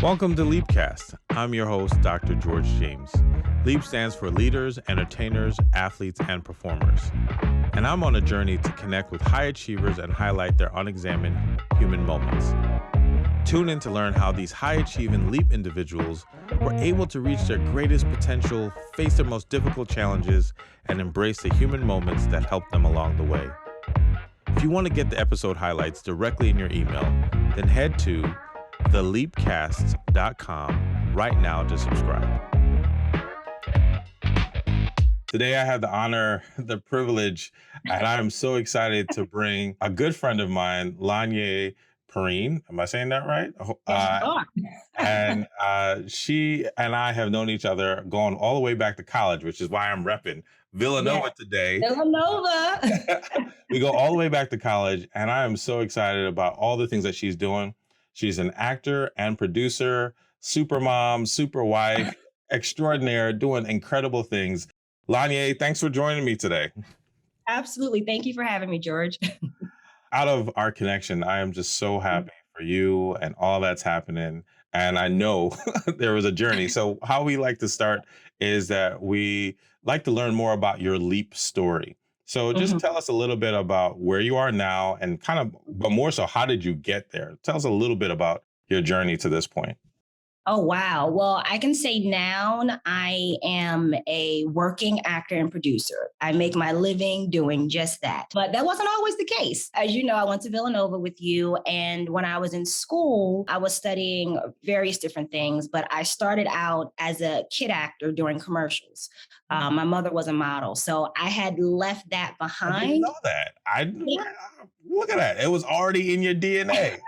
Welcome to Leapcast. I'm your host, Dr. George James. Leap stands for leaders, entertainers, athletes, and performers. And I'm on a journey to connect with high achievers and highlight their unexamined human moments. Tune in to learn how these high-achieving Leap individuals were able to reach their greatest potential, face their most difficult challenges, and embrace the human moments that helped them along the way. If you want to get the episode highlights directly in your email, then head to theleapcast.com right now to subscribe. Today, I have the honor, the privilege, and I am so excited to bring a good friend of mine, Lony'e Perrine. Am I saying that right? And she and I have known each other going all the way back to college, which is why I'm repping Villanova today. Villanova. We go all the way back to college, and I am so excited about all the things that she's doing. She's an actor and producer, super mom, super wife, extraordinaire, doing incredible things. Lony'e, thanks for joining me today. Absolutely. Thank you for having me, George. Out of our connection, I am just so happy for you and all that's happening. And I know there was a journey. So how we like to start is that we like to learn more about your Leap story. So just tell us a little bit about where you are now and kind of, but more so, how did you get there? Tell us a little bit about your journey to this point. Oh, wow. Well, I can say now I am a working actor and producer. I make my living doing just that. But that wasn't always the case. As you know, I went to Villanova with you. And when I was in school, I was studying various different things. But I started out as a kid actor doing commercials. My mother was a model. So I had left that behind. I didn't know that. Look at that. It was already in your DNA.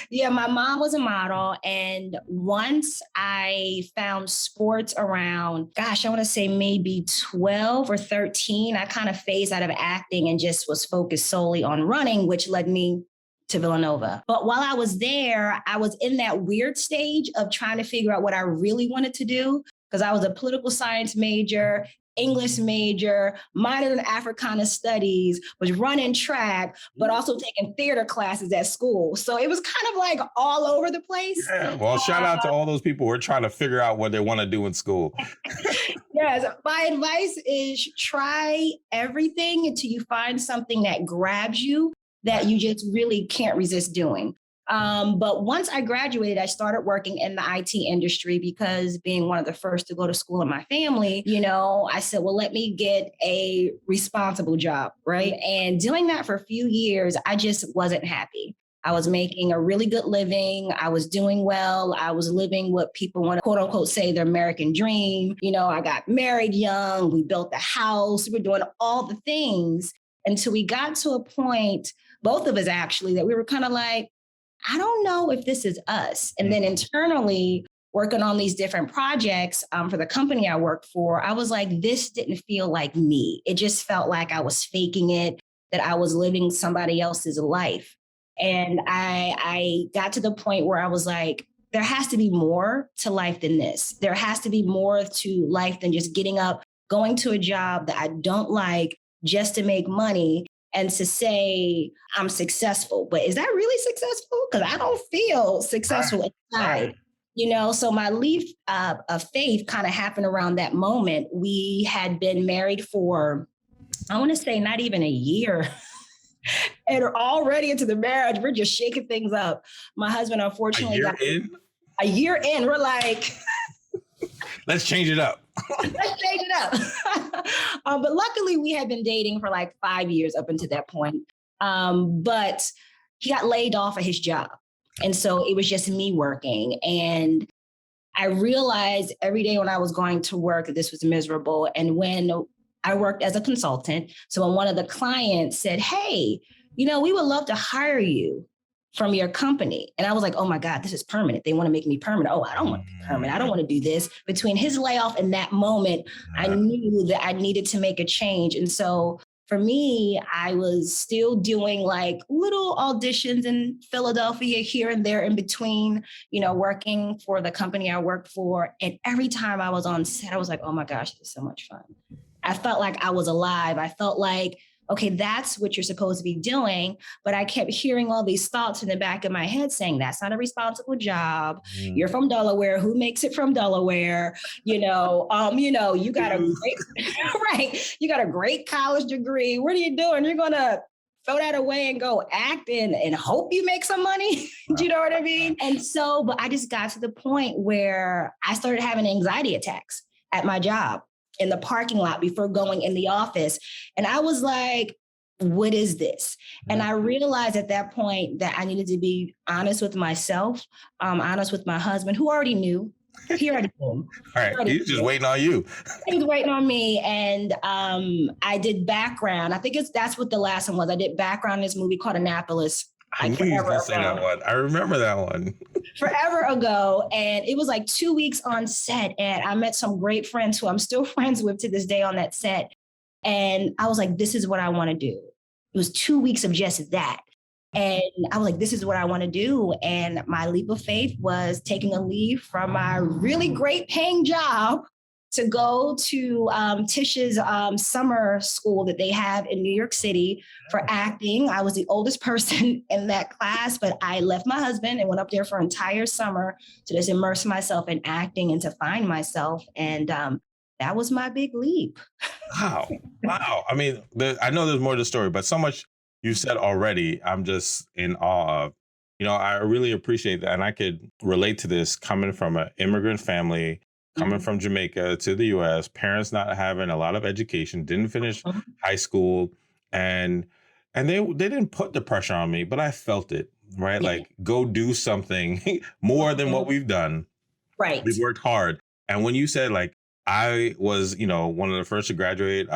Yeah, my mom was a model. And once I found sports around, I want to say maybe 12 or 13, I kind of phased out of acting and just was focused solely on running, which led me to Villanova. But while I was there, I was in that weird stage of trying to figure out what I really wanted to do, because I was a political science major, English major, minored in Africana studies, was running track, but also taking theater classes at school. So it was kind of like all over the place. Yeah, well, shout out to all those people who are trying to figure out what they want to do in school. Yes, my advice is try everything until you find something that grabs you that you just really can't resist doing. But once I graduated, I started working in the IT industry because being one of the first to go to school in my family, I said, well, let me get a responsible job, right? And doing that for a few years, I just wasn't happy. I was making a really good living. I was doing well. I was living what people want to quote unquote say their American dream. I got married young. We built a house. We were doing all the things until we got to a point, both of us actually, that we were kind of like, I don't know if this is us. And then internally working on these different projects for the company I worked for, I was like, this didn't feel like me. It just felt like I was faking it, that I was living somebody else's life. And I got to the point where I was like, there has to be more to life than this. There has to be more to life than just getting up, going to a job that I don't like just to make money and to say I'm successful. But is that really successful? Because I don't feel successful inside. So my leap of faith kind of happened around that moment. We had been married for, I want to say, not even a year. And already into the marriage, we're just shaking things up. My husband, unfortunately, a year in, we're like, let's change it up. Let's change it up. But luckily, we had been dating for like 5 years up until that point. But he got laid off of his job. And so it was just me working. And I realized every day when I was going to work that this was miserable. And when I worked as a consultant, so when one of the clients said, hey, we would love to hire you from your company. And I was like, oh my God, this is permanent. They want to make me permanent. Oh, I don't want to be permanent. I don't want to do this. Between his layoff and that moment, I knew that I needed to make a change. And so for me, I was still doing like little auditions in Philadelphia here and there in between, working for the company I worked for. And every time I was on set, I was like, oh my gosh, this is so much fun. I felt like I was alive. I felt like, okay, that's what you're supposed to be doing. But I kept hearing all these thoughts in the back of my head saying, that's not a responsible job. You're from Delaware. Who makes it from Delaware? You got a great, right. You got a great college degree. What are you doing? You're going to throw that away and go act and hope you make some money. Do you know what I mean? And so, but I just got to the point where I started having anxiety attacks at my job in the parking lot before going in the office. And I was like, what is this? And I realized at that point that I needed to be honest with myself, honest with my husband, who already knew. He already knew. All right, he's just waiting on you. He was waiting on me. And I did background. I think that's what the last one was. I did background in this movie called Annapolis. I knew you were going to say that one. I remember that one. Forever ago. And it was like 2 weeks on set. And I met some great friends who I'm still friends with to this day on that set. And I was like, this is what I want to do. It was 2 weeks of just that. And I was like, this is what I want to do. And my leap of faith was taking a leave from my really great paying job to go to Tish's summer school that they have in New York City for acting. I was the oldest person in that class, but I left my husband and went up there for an entire summer to just immerse myself in acting and to find myself. And that was my big leap. Wow. I mean, I know there's more to the story, but so much you said already, I'm just in awe of. I really appreciate that. And I could relate to this coming from an immigrant family, coming from Jamaica to the US, parents not having a lot of education, didn't finish high school. And they didn't put the pressure on me, but I felt it, right? Like, go do something more than what we've done. Right. We've worked hard. And when you said, like, I was, one of the first to graduate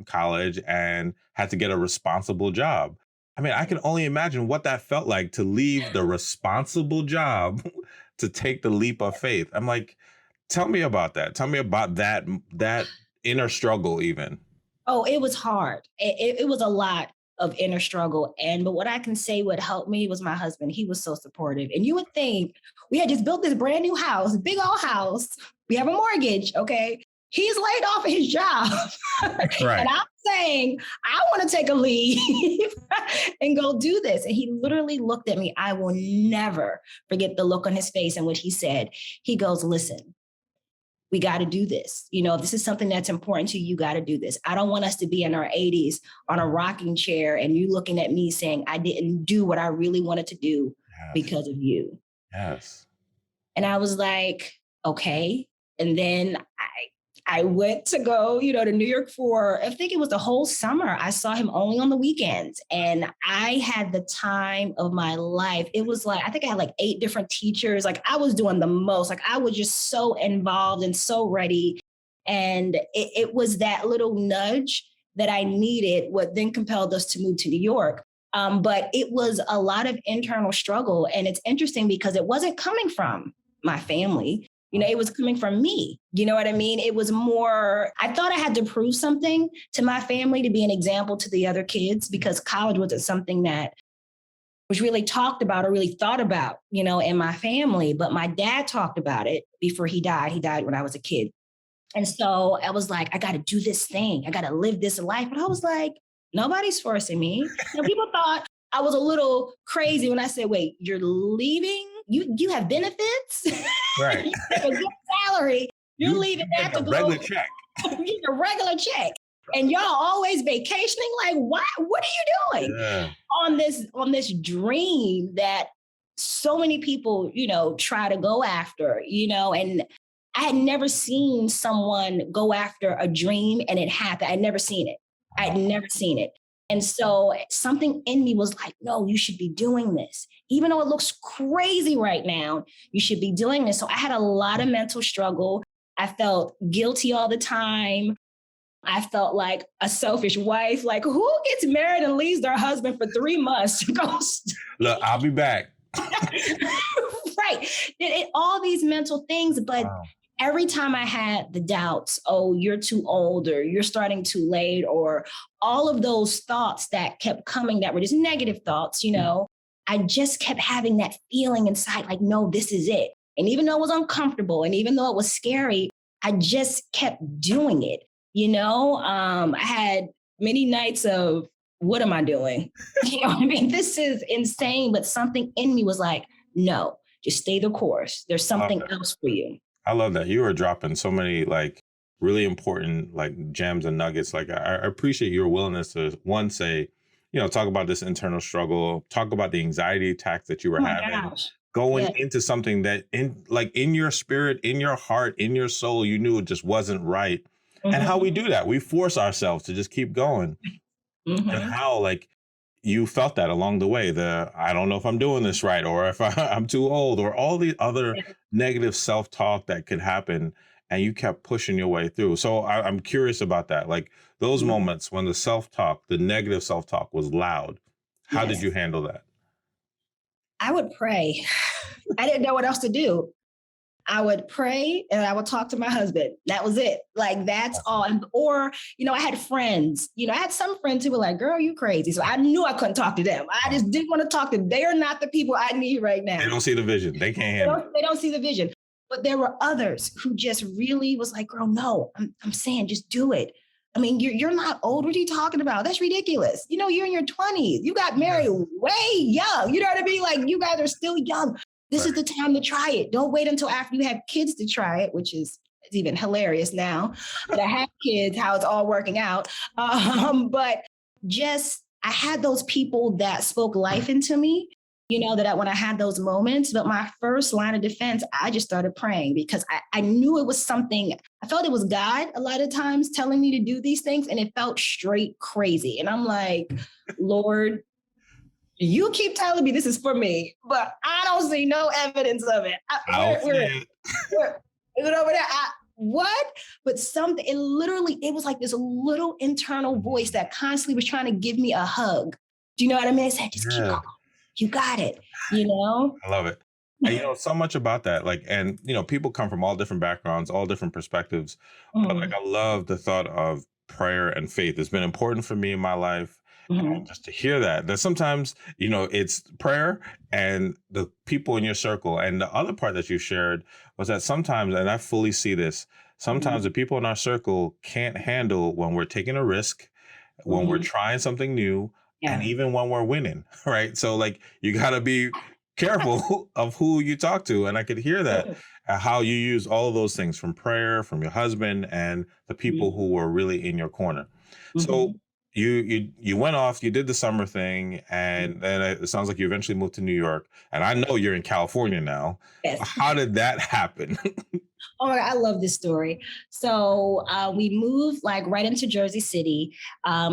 college and had to get a responsible job. I mean, I can only imagine what that felt like to leave the responsible job to take the leap of faith. I'm like, tell me about that. Tell me about that inner struggle even. Oh, it was hard. It was a lot of inner struggle. But what I can say what helped me was my husband. He was so supportive. And you would think we had just built this brand new house, big old house. We have a mortgage, okay? He's laid off of his job. Right. And I'm saying, I want to take a leave and go do this. And he literally looked at me. I will never forget the look on his face in which he said, he goes, listen, we got to do this. If this is something that's important to you, you got to do this. I don't want us to be in our 80s on a rocking chair and you looking at me saying, I didn't do what I really wanted to do because of you. Yes. And I was like, okay. And then I went to go, to New York for, I think it was the whole summer. I saw him only on the weekends. And I had the time of my life. It was like, I think I had like 8 different teachers. Like I was doing the most. Like I was just so involved and so ready. And it was that little nudge that I needed, what then compelled us to move to New York. But it was a lot of internal struggle. And it's interesting because it wasn't coming from my family. It was coming from me. You know what I mean? It was more, I thought I had to prove something to my family to be an example to the other kids because college wasn't something that was really talked about or really thought about, in my family. But my dad talked about it before he died. He died when I was a kid. And so I was like, I got to do this thing. I got to live this life. But I was like, nobody's forcing me. People thought I was a little crazy when I said, wait, you're leaving? You have benefits? Right. You have a good salary. You're leaving that to go. Regular check. You get a regular check. And y'all always vacationing? Like, what are you doing? On this dream that so many people, try to go after, and I had never seen someone go after a dream and it happen. I'd never seen it. And so something in me was like, no, you should be doing this. Even though it looks crazy right now, you should be doing this. So I had a lot of mental struggle. I felt guilty all the time. I felt like a selfish wife. Like, who gets married and leaves their husband for 3 months to go? Look, I'll be back. Right. All these mental things. But every time I had the doubts, oh, you're too old or you're starting too late or all of those thoughts that kept coming that were just negative thoughts, I just kept having that feeling inside like, no, this is it. And even though it was uncomfortable and even though it was scary, I just kept doing it. I had many nights of what am I doing? You know what I mean? This is insane. But something in me was like, no, just stay the course. There's something else for you. I love that. You are dropping so many like really important like gems and nuggets. Like I appreciate your willingness to say, talk about this internal struggle, talk about the anxiety attacks that you were having, going into something that in your spirit, in your heart, in your soul, you knew it just wasn't right. Mm-hmm. And how we do that, we force ourselves to just keep going. Mm-hmm. And how like you felt that along the way, I don't know if I'm doing this right, or if I'm too old, or all the other negative self-talk that could happen, and you kept pushing your way through. So I'm curious about that. Like those moments when the self-talk, the negative self-talk was loud, how did you handle that? I would pray. I didn't know what else to do. I would pray and I would talk to my husband. That was it. Like, that's all. Or, I had friends, I had some friends who were like, girl, you crazy. So I knew I couldn't talk to them. I just didn't want to talk to them. They are not the people I need right now. They don't see the vision. They can't handle it. They don't see the vision. But there were others who just really was like, girl, no, I'm saying just do it. I mean, you're not old. What are you talking about? That's ridiculous. You're in your 20s. You got married way young. You know what I mean? Like, you guys are still young. This is the time to try it. Don't wait until after you have kids to try it, which is even hilarious now that I have kids, how it's all working out. But just, I had those people that spoke life into me, that when I had those moments. But my first line of defense, I just started praying because I knew it was something. I felt it was God a lot of times telling me to do these things, and it felt straight crazy. And I'm like, Lord, you keep telling me this is for me, but I don't see no evidence of it. Is it over there? What? But it was like this little internal voice that constantly was trying to give me a hug. Do you know what I mean? It said, just keep going. You got it. I love it. And so much about that. Like, and people come from all different backgrounds, all different perspectives. But like, I love the thought of prayer and faith. It's been important for me in my life. And just to hear that sometimes, it's prayer and the people in your circle. And the other part that you shared was that sometimes, and I fully see this, sometimes the people in our circle can't handle when we're taking a risk, when we're trying something new, and even when we're winning, right? So like, you got to be careful of who you talk to. And I could hear that, how you use all of those things, from prayer, from your husband, and the people who were really in your corner. So you went off, you did the summer thing, and then it sounds like you eventually moved to New York. And I know you're in California now. Yes. How did that happen? Oh my God, I love this story. So we moved like right into Jersey City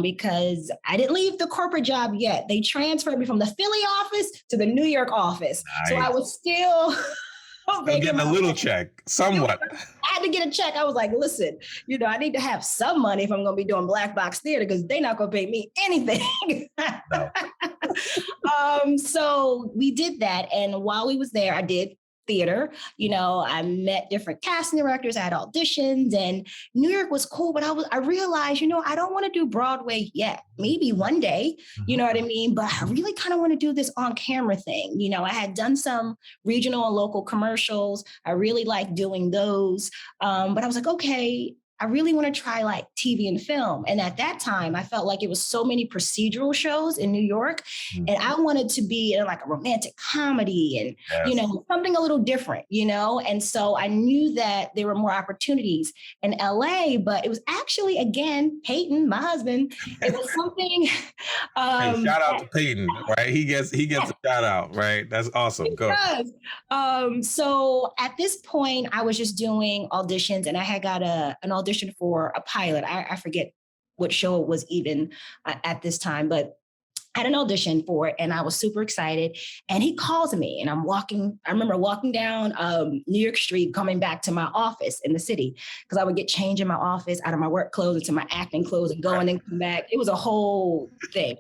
because I didn't leave the corporate job yet. They transferred me from the Philly office to the New York office. Nice. So I was still getting a little check, somewhat. I had to get a check. I was like, listen, I need to have some money if I'm going to be doing black box theater, because they're not going to pay me anything. No. So we did that. And while we was there, I did theater. I met different casting directors, I had auditions, and New York was cool. But I realized, I don't want to do Broadway yet. Maybe one day, you know what I mean? But I really kind of want to do this on camera thing. I had done some regional and local commercials. I really like doing those. But I was like, okay, I really want to try like TV and film. And at that time, I felt like it was so many procedural shows in New York. And I wanted to be in like a romantic comedy and, something a little different, And so I knew that there were more opportunities in LA, but it was actually, again, Peyton, my husband, it was something. Hey, shout out to Peyton, right? He gets a shout out, right? That's awesome. Go. So at this point, I was just doing auditions, and I had got an audition for a pilot. I forget what show it was even at this time, but I had an audition for it, and I was super excited. And he calls me, and I remember walking down New York Street, coming back to my office in the city, because I would get changed in my office out of my work clothes into my acting clothes and go and come back. It was a whole thing.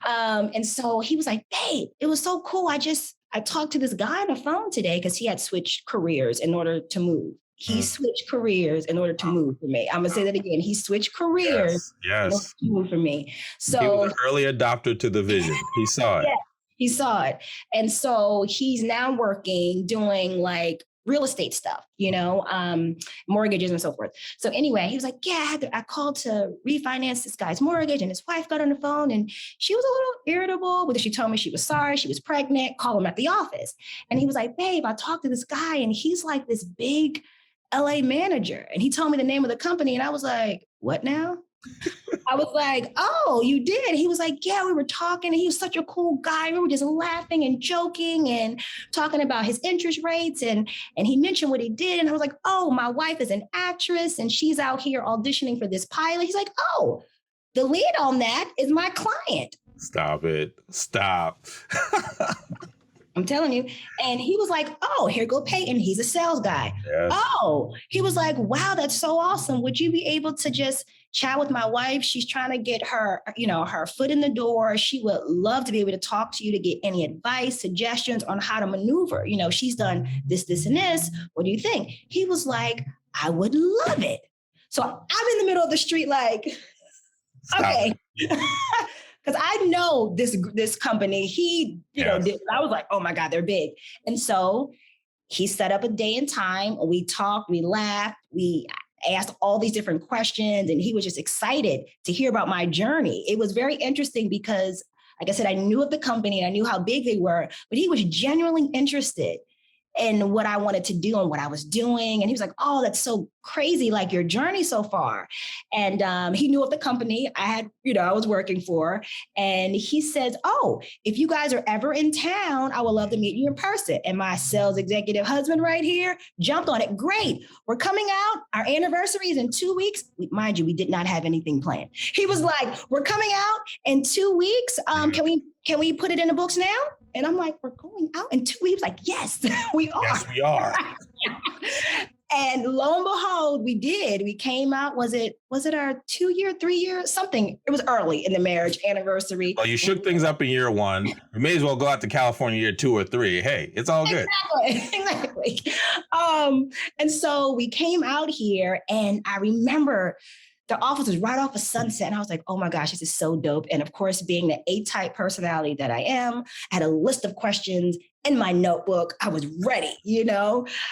And so he was like, babe, it was so cool. I talked to this guy on the phone today, because he had switched careers in order to move. He switched careers in order to move for me. I'm going to say that again. He switched careers in order to move for me. So he was an early adopter to the vision. He saw it. Yeah, he saw it. And so he's now working, doing like real estate stuff, mortgages and so forth. So anyway, he was like, yeah, I called to refinance this guy's mortgage, and his wife got on the phone and she was a little irritable, but she told me she was sorry, she was pregnant, call him at the office. And he was like, babe, I talked to this guy and he's like this big LA manager. And he told me the name of the company. And I was like, what now? I was like, oh, you did? He was like, yeah, we were talking and he was such a cool guy. We were just laughing and joking and talking about his interest rates. And he mentioned what he did. And I was like, oh, my wife is an actress and she's out here auditioning for this pilot. He's like, oh, the lead on that is my client. Stop it. Stop. I'm telling you. And he was like, oh, here go Peyton. He's a sales guy. Yes. Oh, he was like, wow, that's so awesome. Would you be able to just chat with my wife? She's trying to get her, her foot in the door. She would love to be able to talk to you to get any advice, suggestions on how to maneuver. She's done this, and this. What do you think? He was like, I would love it. So I'm in the middle of the street like, Stop. Okay. Because I know this company, he, did. I was like, oh my God, they're big. And so he set up a day and time. We talked, we laughed, we asked all these different questions, and he was just excited to hear about my journey. It was very interesting because, like I said, I knew of the company and I knew how big they were, but he was genuinely interested in what I wanted to do and what I was doing. And he was like, oh, that's so crazy, like your journey so far. And he knew of the company I was working for. And he says, oh, if you guys are ever in town, I would love to meet you in person. And my sales executive husband right here jumped on it. Great. We're coming out. Our anniversary is in 2 weeks. Mind you, we did not have anything planned. He was like, we're coming out in 2 weeks. Can we put it in the books now? And I'm like, we're going out in 2 weeks. Like, yes, we are. Yes, we are. And lo and behold, we did. We came out. Was it our 2 year, 3 year, something? It was early in the marriage anniversary. Well, you shook things up in year one. You may as well go out to California year 2 or 3. Hey, it's all good. Exactly. And so we came out here, and I remember the office was right off of Sunset. And I was like, oh my gosh, this is so dope. And of course, being the A-type personality that I am, I had a list of questions in my notebook. I was ready,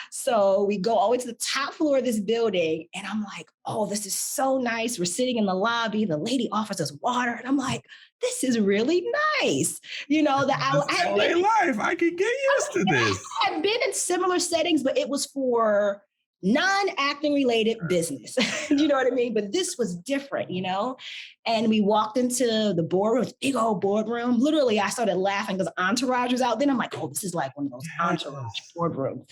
So we go all the way to the top floor of this building. And I'm like, oh, this is so nice. We're sitting in the lobby. The lady offers us water. And I'm like, this is really nice. I LA life. I can get used to this. I've been in similar settings, but it was for non-acting related business. You know what I mean? But this was different, And we walked into the boardroom, big old boardroom. Literally, I started laughing because Entourage was out. Then I'm like, oh, this is like one of those Entourage boardrooms.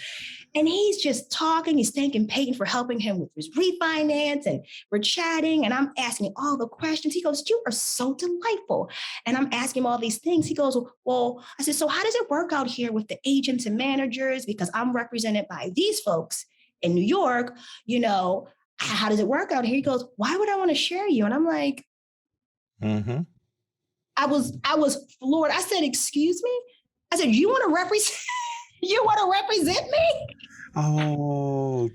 And he's just talking. He's thanking Peyton for helping him with his refinance. And we're chatting. And I'm asking all the questions. He goes, you are so delightful. And I'm asking him all these things. He goes, well, I said, so how does it work out here with the agents and managers? Because I'm represented by these folks in New York, how does it work out here? He goes, why would I want to share you? And I'm like, I was floored. I said, excuse me? I said, you want to represent me? Oh.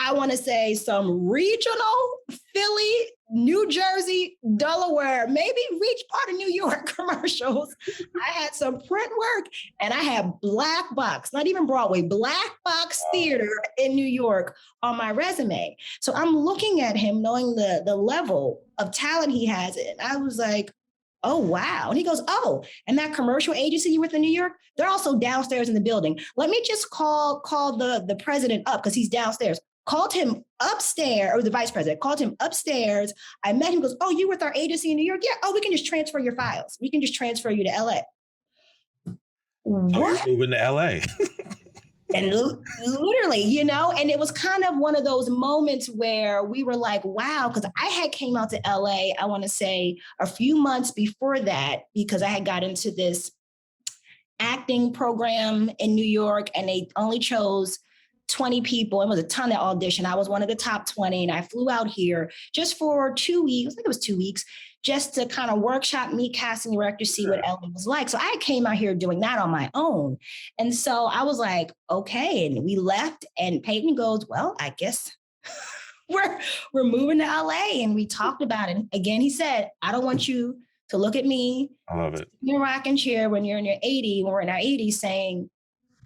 I want to say some regional Philly, New Jersey, Delaware, maybe reach part of New York commercials. I had some print work, and I had black box, not even Broadway, black box theater in New York on my resume. So I'm looking at him knowing the level of talent he has. And I was like, oh, wow. And he goes, oh, and that commercial agency you with in New York, they're also downstairs in the building. Let me just call the president up because he's downstairs. Called him upstairs, or the vice president, called him upstairs. I met him, goes, oh, you with our agency in New York? Yeah. Oh, we can just transfer your files. We can just transfer you to LA. What? You're moving to LA. And literally, and it was kind of one of those moments where we were like, wow, because I had came out to LA, I want to say a few months before that, because I had got into this acting program in New York, and they only chose 20 people. It was a ton that auditioned. I was one of the top 20, and I flew out here just for 2 weeks. I think it was 2 weeks, just to kind of workshop, meet casting directors, see what LA was like. So I came out here doing that on my own. And so I was like, okay. And we left, and Peyton goes, well, I guess we're moving to LA. And we talked about it. And again, he said, I don't want you to look at me. I love it. You're rocking chair when you're in your 80s, when we're in our 80s, saying,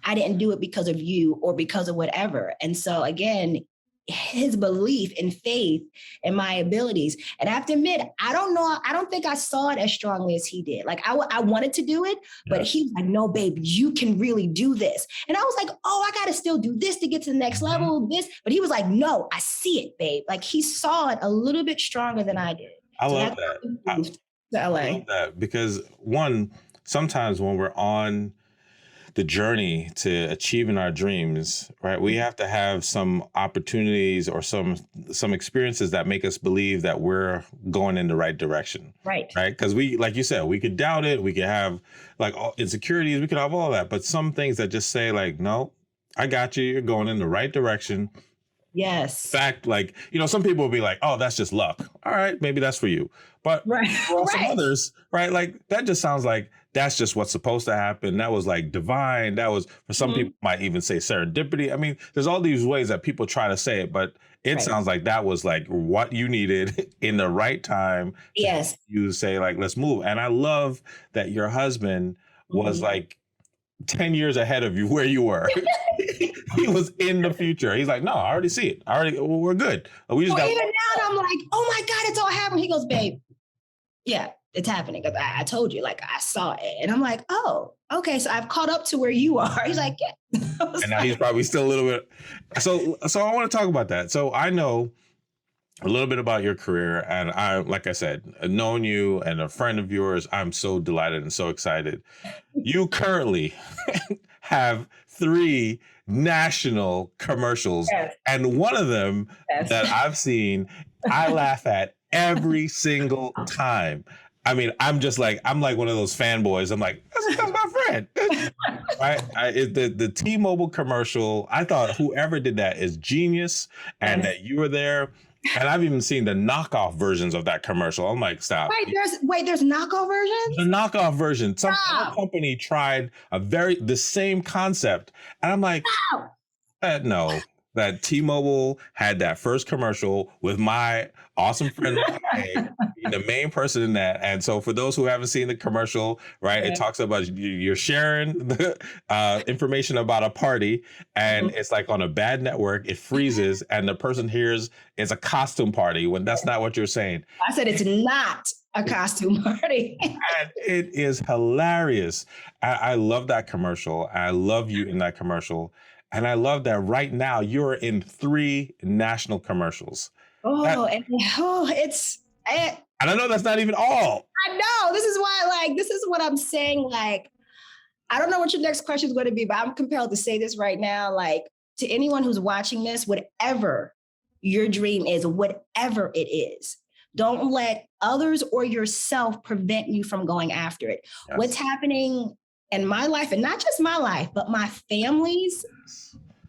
I didn't do it because of you or because of whatever. And so again, his belief and faith in my abilities. And I have to admit, I don't think I saw it as strongly as he did. Like I wanted to do it, but he was like, no, babe, you can really do this. And I was like, oh, I got to still do this to get to the next level, this. But he was like, no, I see it, babe. Like he saw it a little bit stronger than I did. I love that. To LA. I love that because sometimes when we're on the journey to achieving our dreams, right? We have to have some opportunities or some experiences that make us believe that we're going in the right direction. Right. Right. Because we, like you said, we could doubt it. We could have like insecurities. We could have all that. But some things that just say like, no, I got you. You're going in the right direction. Yes. In fact, like, some people will be like, oh, that's just luck. All right, maybe that's for you. But for some others, right, like that just sounds like that's just what's supposed to happen. That was like divine. That was, for some people might even say serendipity. I mean, there's all these ways that people try to say it, but it sounds like that was like what you needed in the right time. Yes. You say like, let's move. And I love that your husband was like 10 years ahead of you where you were. He was in the future. He's like, no, I already see it. We're good. We just got. Even now, I'm like, oh my God, it's all happening. He goes, babe, yeah, it's happening. Because I told you, like, I saw it. And I'm like, oh, okay. So I've caught up to where you are. He's like, yeah. And now he's probably still a little bit. So I want to talk about that. So I know a little bit about your career. And I, like I said, knowing you and a friend of yours, I'm so delighted and so excited. You currently have 3 national commercials. Yes. And one of them that I've seen, I laugh at every single time. I mean, I'm like one of those fanboys. I'm like, that's my friend. Right? The T-Mobile commercial, I thought whoever did that is genius and that you were there. And I've even seen the knockoff versions of that commercial. I'm like, stop. There's knockoff versions? The knockoff version. Some company tried the same concept. And I'm like, no. That T-Mobile had that first commercial with my awesome friend, being the main person in that. And so for those who haven't seen the commercial, right, it talks about you're sharing the information about a party and it's like on a bad network, it freezes and the person hears it's a costume party when that's not what you're saying. I said it's not a costume party. And it is hilarious. I love that commercial. I love you in that commercial. And I love that right now you're in 3 national commercials. And I know that's not even all. I know. This is why, this is what I'm saying. Like, I don't know what your next question is going to be, but I'm compelled to say this right now. Like, to anyone who's watching this, whatever your dream is, whatever it is, don't let others or yourself prevent you from going after it. Yes. What's happening in my life, and not just my life, but my family's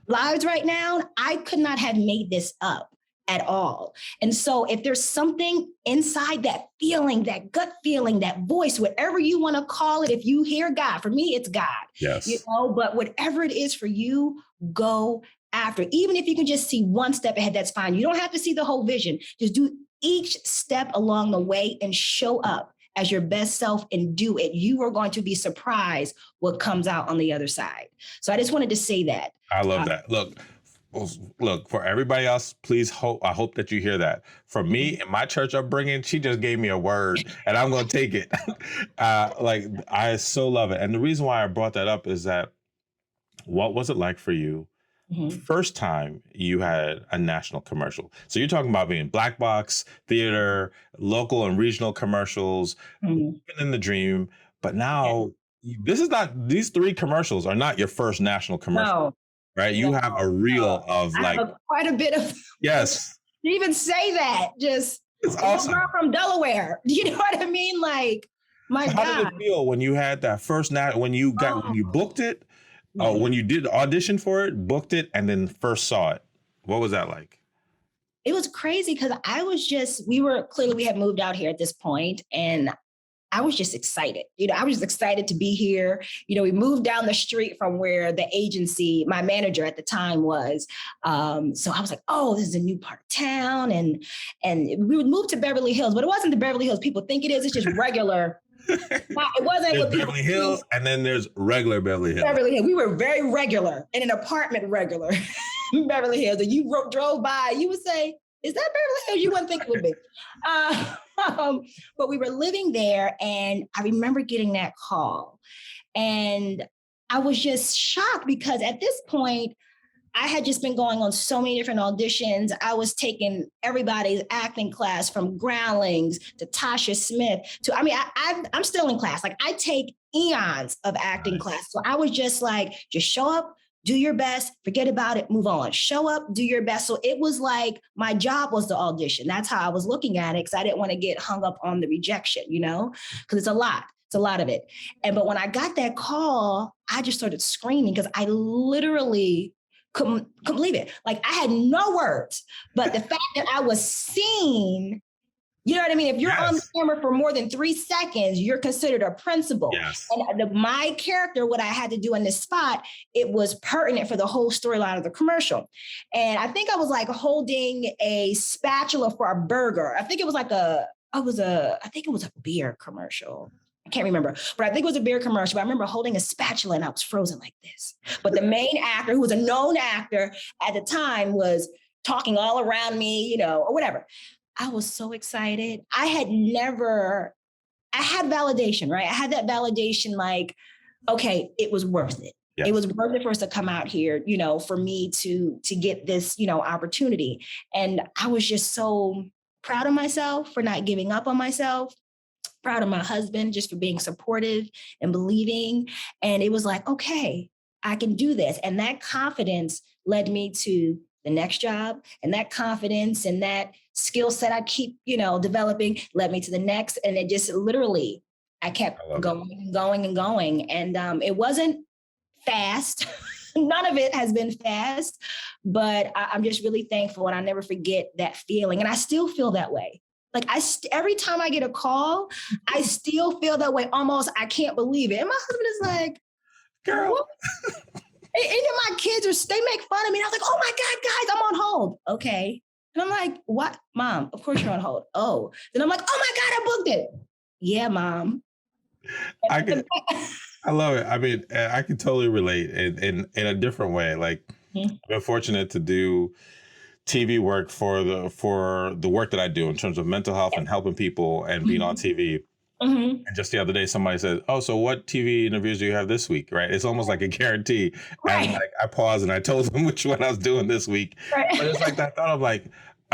lives right now, I could not have made this up at all. And so if there's something inside that feeling, that gut feeling, that voice, whatever you want to call it, if you hear God, for me, it's God. Yes. But whatever it is for you, go after. Even if you can just see one step ahead, that's fine. You don't have to see the whole vision. Just do each step along the way and show up as your best self and do it. You are going to be surprised what comes out on the other side. So I just wanted to say that. I love that. Look, for everybody else, I hope that you hear that. For me and my church upbringing, she just gave me a word and I'm going to take it. I so love it. And the reason why I brought that up is that what was it like for you first time you had a national commercial? So you're talking about being black box, theater, local and regional commercials, living in the dream. But now these 3 commercials are not your first national commercial. No. Right? You have a reel of quite a bit of. Yes. You even say that. Just it's awesome. Girl from Delaware. Do you know what I mean? Like, my God. How did it feel when you had that first when you booked it? When you did audition for it, booked it, and then first saw it? What was that like? It was crazy because we had moved out here at this point, and I was just excited. I was just excited to be here. We moved down the street from where the agency, my manager at the time was. So I was like, oh, this is a new part of town. And we would move to Beverly Hills, but it wasn't the Beverly Hills people think it is. It's just regular It wasn't there's what people Beverly Hills, and then there's regular Beverly Hills. Beverly Hills. We were very regular in an apartment regular Beverly Hills. And you drove by, you would say, is that Beverly Hills? You wouldn't think it would be. But we were living there, and I remember getting that call. And I was just shocked because at this point, I had just been going on so many different auditions. I was taking everybody's acting class from Groundlings to Tasha Smith to, I'm still in class. Like I take eons of acting class. So I was just like, just show up, do your best, forget about it, move on. Show up, do your best. So it was like my job was the audition. That's how I was looking at it because I didn't want to get hung up on the rejection, because it's a lot. It's a lot of it. But when I got that call, I just started screaming because I literally couldn't believe it. Like I had no words, but the fact that I was seen, you know what I mean? If you're on the camera for more than 3 seconds, you're considered a principal. Yes. And my character, what I had to do in this spot, it was pertinent for the whole storyline of the commercial. And I think I was like holding a spatula for a burger. I think it was a beer commercial. I can't remember, but I think it was a beer commercial. But I remember holding a spatula and I was frozen like this. But the main actor, who was a known actor at the time, was talking all around me, or whatever. I was so excited. I had validation, right? I had that validation like, okay, it was worth it. Yes. It was worth it for us to come out here, for me to get this, opportunity. And I was just so proud of myself for not giving up on myself. Proud of my husband just for being supportive and believing. And it was like, okay, I can do this. And that confidence led me to the next job. And that confidence and that skill set I keep, developing led me to the next. And it just literally, I kept going and going and going. And it wasn't fast. None of it has been fast, but I'm just really thankful. And I never forget that feeling. And I still feel that way. Like every time I get a call, I still feel that way. Almost, I can't believe it. And my husband is like, girl. What? And my kids they make fun of me. And I was like, oh my God, guys, I'm on hold. Okay. And I'm like, what? Mom, of course you're on hold. Oh. Then I'm like, oh my God, I booked it. Yeah, Mom. I love it. I mean, I can totally relate in a different way. Like I've been fortunate to do TV work for the work that I do in terms of mental health and helping people and being on TV. And just the other day, somebody said, oh, so what TV interviews do you have this week? Right. It's almost like a guarantee. Right. And I paused and I told them which one I was doing this week. Right. But it's like that thought of like,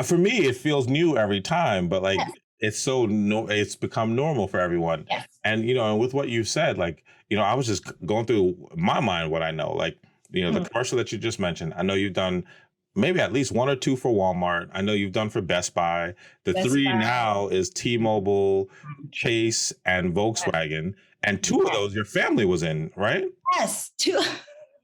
for me, it feels new every time, but like, it's become normal for everyone. Yes. And, and with what you said, like, I was just going through my mind, what I know, like, the commercial that you just mentioned, I know you've done maybe at least 1 or 2 for Walmart. I know you've done for Best Buy. The Best 3 Buy. Now is T-Mobile, Chase, and Volkswagen. And 2 of those your family was in, right? Yes, 2.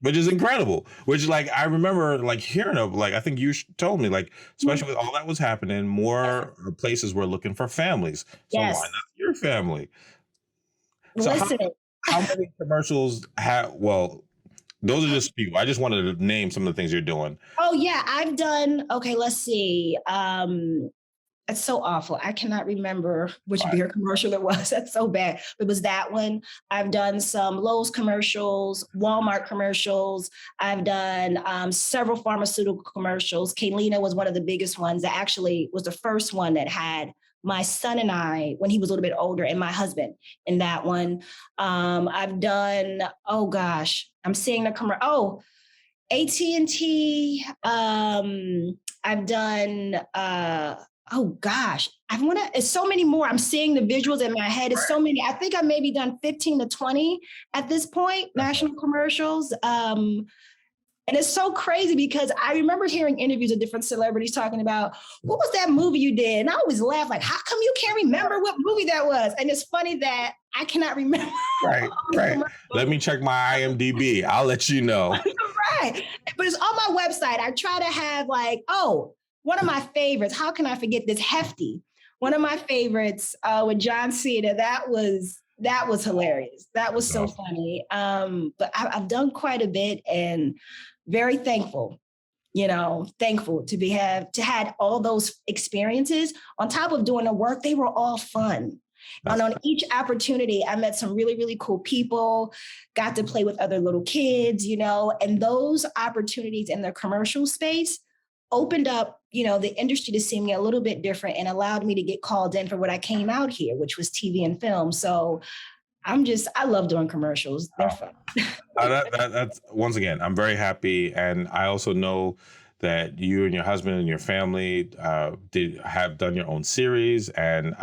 Which is incredible. Which like I remember like hearing of like I think you told me like especially with all that was happening, more places were looking for families. So why not your family? So listen, how many commercials have? Well, those are just few. I just wanted to name some of the things you're doing. Oh yeah, I've done. Okay, let's see. It's so awful. I cannot remember which beer commercial it was. That's so bad. It was that one. I've done some Lowe's commercials, Walmart commercials. I've done several pharmaceutical commercials. Kalina was one of the biggest ones. That actually was the first one that had my son and I when he was a little bit older, and my husband in that one. I've done. Oh gosh, I'm seeing the commercial. Oh, AT&T. I've done. Oh gosh, it's so many more. I'm seeing the visuals in my head. It's so many. I think I've maybe done 15 to 20 at this point, national commercials. And it's so crazy because I remember hearing interviews of different celebrities talking about, what was that movie you did? And I always laugh like, how come you can't remember what movie that was? And it's funny that I cannot remember. Right. Let me check my IMDb. I'll let you know. Right. But it's on my website. I try to have like, one of my favorites, how can I forget this? Hefty. One of my favorites with John Cena, that was hilarious. That was so funny. But I've done quite a bit and very thankful, thankful to had all those experiences. On top of doing the work, they were all fun. And on each opportunity, I met some really, really cool people, got to play with other little kids, and those opportunities in the commercial space opened up, the industry to see me a little bit different and allowed me to get called in for what I came out here, which was TV and film. So I love doing commercials. They're fun. That's once again, I'm very happy. And I also know that you and your husband and your family have done your own series, and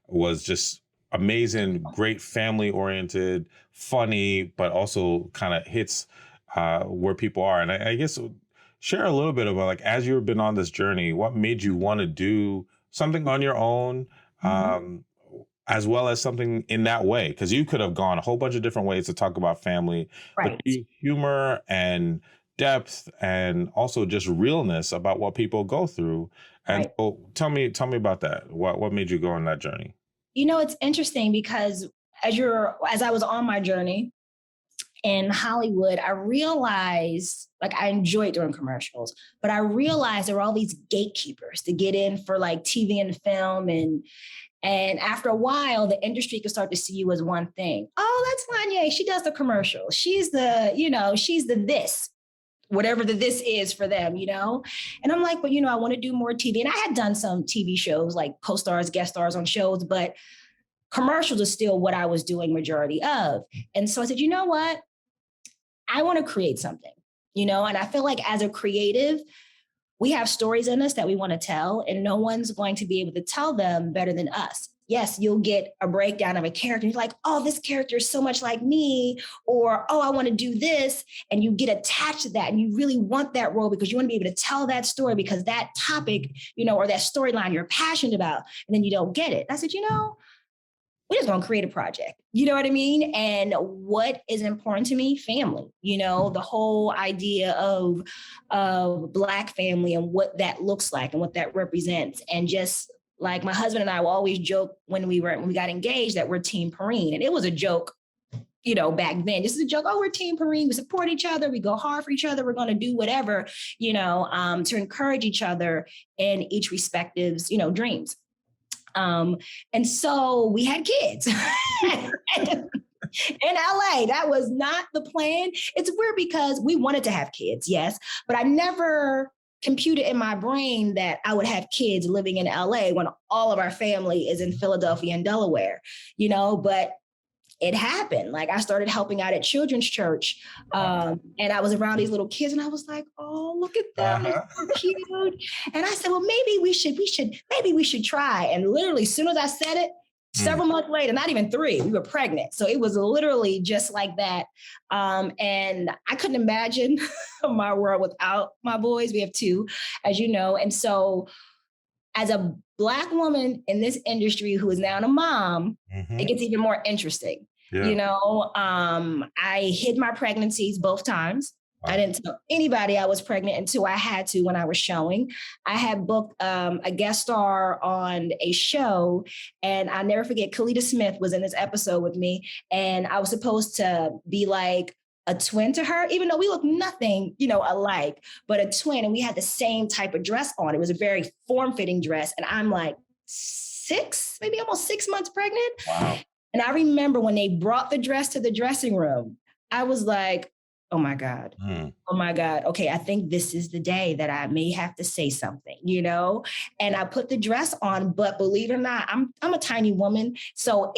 was just amazing, great family oriented, funny, but also kind of hits where people are. And I guess share a little bit about, like, as you've been on this journey, what made you want to do something on your own, as well as something in that way? Because you could have gone a whole bunch of different ways to talk about family, right. But humor and depth and also just realness about what people go through. And right. So tell me about that. What made you go on that journey? It's interesting because as I was on my journey in Hollywood, I realized, like, I enjoyed doing commercials, but I realized there were all these gatekeepers to get in for like TV and film. And after a while, the industry could start to see you as one thing. Oh, that's Lonye. She does the commercial. She's she's the this, whatever the this is for them, And I'm like, but I want to do more TV. And I had done some TV shows, like co-stars, guest stars on shows, but commercials is still what I was doing majority of. And so I said, you know what? I want to create something, and I feel like as a creative, we have stories in us that we want to tell, and no one's going to be able to tell them better than us. Yes, you'll get a breakdown of a character. You're like, oh, this character is so much like me, or, oh, I want to do this. And you get attached to that, and you really want that role because you want to be able to tell that story because that topic, or that storyline you're passionate about, and then you don't get it. I said, we're just going to create a project. You know what I mean? And what is important to me? Family, the whole idea of Black family and what that looks like and what that represents. And just like my husband and I will always joke when we got engaged that we're Team Perrine. And it was a joke, back then. This is a joke. Oh, we're Team Perrine. We support each other. We go hard for each other. We're going to do whatever, to encourage each other in each respective's, dreams. And so we had kids in LA. That was not the plan. It's weird because we wanted to have kids, yes, but I never computed in my brain that I would have kids living in LA when all of our family is in Philadelphia and Delaware, but it happened. Like, I started helping out at children's church, and I was around these little kids, and I was like, "Oh, look at them! They're so cute." And I said, "Well, maybe we should try." And literally, as soon as I said it, several months later, not even 3, we were pregnant. So it was literally just like that. And I couldn't imagine my world without my boys. We have 2, as you know, and so as a Black woman in this industry who is now a mom, it gets even more interesting. Yeah. I hid my pregnancies both times. Wow. I didn't tell anybody I was pregnant until I had to when I was showing. I had booked a guest star on a show, and I'll never forget, Kalita Smith was in this episode with me, and I was supposed to be like a twin to her, even though we look nothing, alike, but a twin. And we had the same type of dress on. It was a very form-fitting dress. And I'm like 6, maybe almost 6 months pregnant. Wow. And I remember when they brought the dress to the dressing room, I was like, oh my God. Oh my God. Okay, I think this is the day that I may have to say something, And I put the dress on, but believe it or not, I'm a tiny woman. So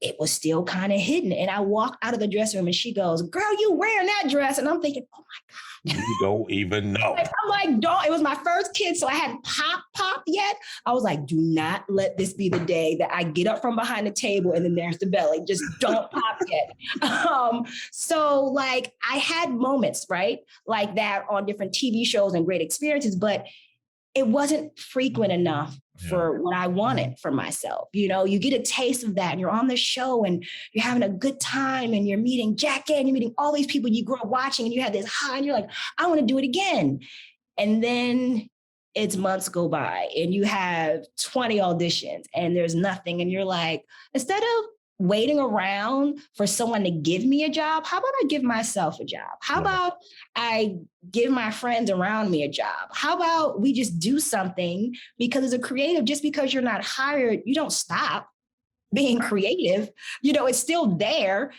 it was still kind of hidden. And I walk out of the dressing room and she goes, "Girl, you wearing that dress?" And I'm thinking, oh my God. You don't even know. I'm like, don't. It was my first kid, so I hadn't popped yet. I was like, do not let this be the day that I get up from behind the table and then there's the belly. Just don't pop yet. So like I had moments, right? Like that on different TV shows and great experiences, but it wasn't frequent enough for what I wanted for myself. You get a taste of that and you're on the show and you're having a good time and you're meeting Jackie and you're meeting all these people you grew up watching and you have this high and you're like, I want to do it again. And then it's months go by and you have 20 auditions and there's nothing. And you're like, instead of waiting around for someone to give me a job, how about I give myself a job? How about I give my friends around me a job? How about we just do something? Because as a creative, just because you're not hired, you don't stop. being creative, it's still there,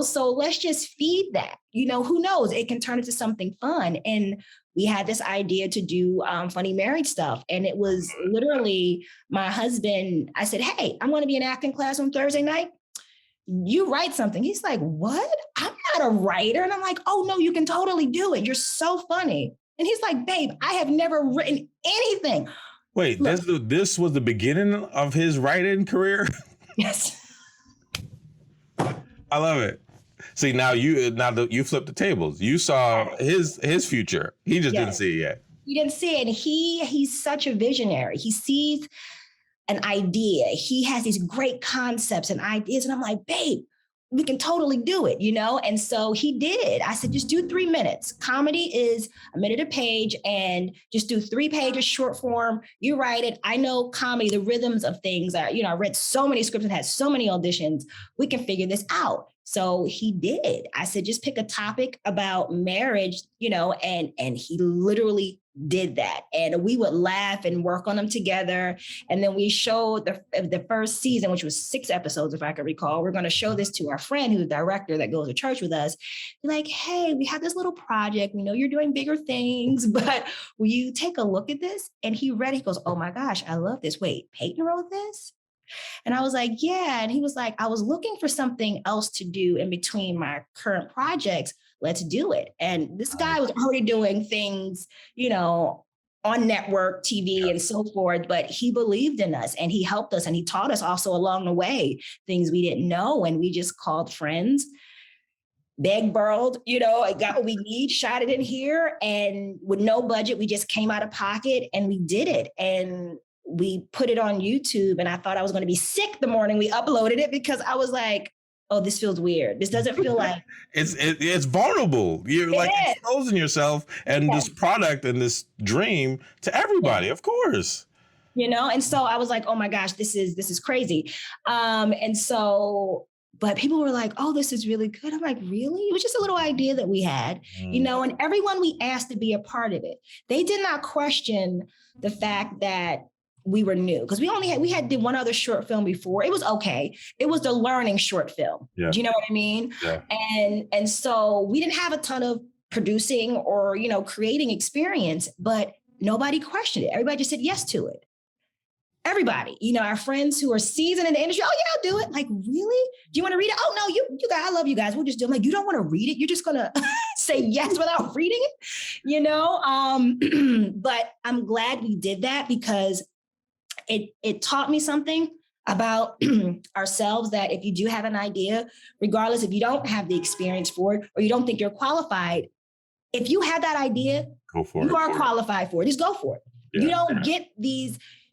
so let's just feed that, who knows, it can turn into something fun. And we had this idea to do funny married stuff. And it was literally my husband, I said, hey, I'm going to be in acting class on Thursday night. You write something. He's like, what? I'm not a writer. And I'm like, oh no, you can totally do it. You're so funny. And he's like, babe, I have never written anything. Wait, this was the beginning of his writing career? Yes. I love it. See, now you flipped the tables. You saw his future. He just didn't see it yet. He didn't see it. And he's such a visionary. He sees an idea. He has these great concepts and ideas. And I'm like, babe, we can totally do it, And so he did. I said, just do 3 minutes. Comedy is a minute a page, and just do 3 pages, short form. You write it. I know comedy, the rhythms of things are, I read so many scripts and had so many auditions. We can figure this out. So he did. I said, just pick a topic about marriage, and he literally did that. And we would laugh and work on them together. And then we showed the first season, which was 6 episodes, if I can recall. We're going to show this to our friend who's a director that goes to church with us. Like, hey, we have this little project. We know you're doing bigger things, but will you take a look at this? And he read it. He goes, oh my gosh, I love this. Wait, Peyton wrote this? And I was like, yeah. And he was like, I was looking for something else to do in between my current projects. Let's do it. And this guy was already doing things, on network TV and so forth, but he believed in us and he helped us and he taught us also along the way things we didn't know. And we just called friends, begged, borrowed, I got what we need, shot it in here, and with no budget, we just came out of pocket and we did it. And we put it on YouTube, and I thought I was going to be sick the morning we uploaded it, because I was like, oh, this feels weird. This doesn't feel like it's vulnerable. You're exposing yourself and this product and this dream to everybody, of course. And so I was like, oh my gosh, this is crazy. And so, but people were like, oh, this is really good. I'm like, really? It was just a little idea that we had, and everyone we asked to be a part of it, they did not question the fact that we were new, because we had did one other short film before. It was okay. It was the learning short film. Yeah. Do you know what I mean? Yeah. And so we didn't have a ton of producing or, creating experience, but nobody questioned it. Everybody just said yes to it. Everybody, our friends who are seasoned in the industry, oh yeah, I'll do it. Like, really? Do you want to read it? Oh no, you guys, I love you guys. We'll just do it. I'm like, you don't want to read it? You're just gonna say yes without reading it, But I'm glad we did that, because it taught me something about ourselves, that if you do have an idea, regardless if you don't have the experience for it or you don't think you're qualified, if you have that idea, go for it. You are qualified for it. Just go for it. Yeah.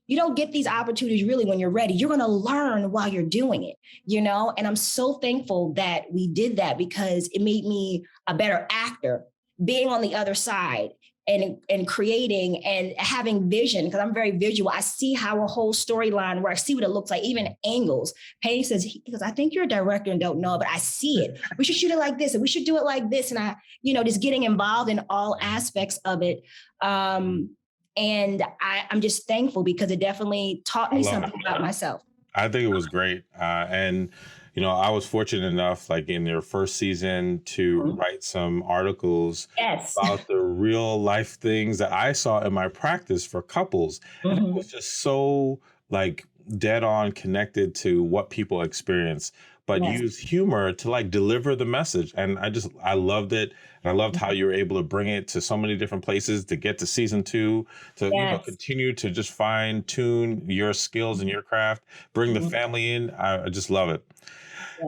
You don't get these opportunities really when you're ready. You're going to learn while you're doing it, and I'm so thankful that we did that, because it made me a better actor, being on the other side and creating and having vision, because I'm very visual. I see how a whole storyline works. I see what it looks like, even angles. Payne says, because I think you're a director and don't know, but I see it. We should shoot it like this, and we should do it like this. And I, just getting involved in all aspects of it. And I'm just thankful, because it definitely taught me something about myself. I think it was great. And I was fortunate enough, like in your first season, to write some articles about the real life things that I saw in my practice for couples. And it was just so like dead on connected to what people experience, but use humor to like deliver the message. And I loved it. And I loved how you were able to bring it to so many different places to get to season 2, to continue to just fine tune your skills and your craft, bring the family in. I just love it.